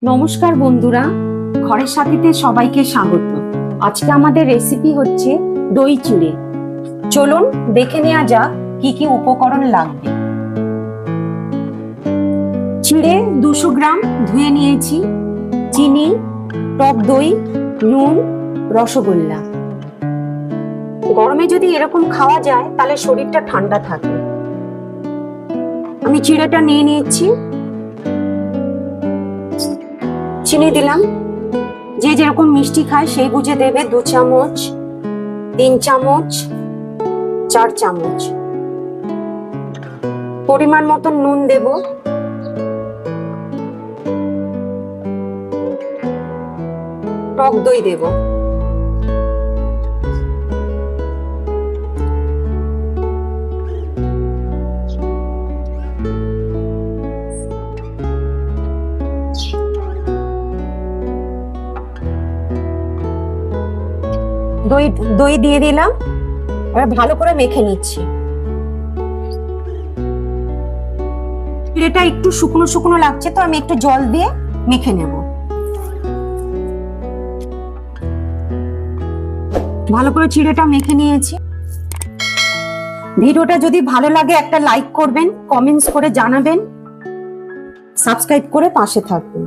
নমস্কার বন্ধুরা, ঘরের সাথীতে সবাইকে স্বাগত। আজকে আমাদের রেসিপি হচ্ছে দই চিড়ে। চলুন দেখে নেওয়া যাক কি কি উপকরণ লাগবে। চিড়ে 200 গ্রাম ধুয়ে নিয়েছি, চিনি, টক দই, নুন, রসগোল্লা। গরমে যদি এরকম খাওয়া যায় তাহলে শরীরটা ঠান্ডা থাকে। আমি চিড়েটা নিয়ে নিয়েছি, চিনি দিলাম। যে যেরকম মিষ্টি খায় সেই বুঝে দেবে। 2 চামচ, 3 চামচ, 4 চামচ। পরিমাণ মতো নুন দেব। টক দই দেব। দই দিয়ে দিলাম। এবার ভালো করে মেখে নিচ্ছি। চিড়েটা একটু শুকনো শুকনো লাগছে, তো আমি একটু জল দিয়ে মেখে নেব। ভালো করে চিড়েটা মেখে নিয়েছি। ভিডিওটা যদি ভালো লাগে একটা লাইক করবেন, কমেন্টস করে জানাবেন, সাবস্ক্রাইব করে পাশে থাকবেন।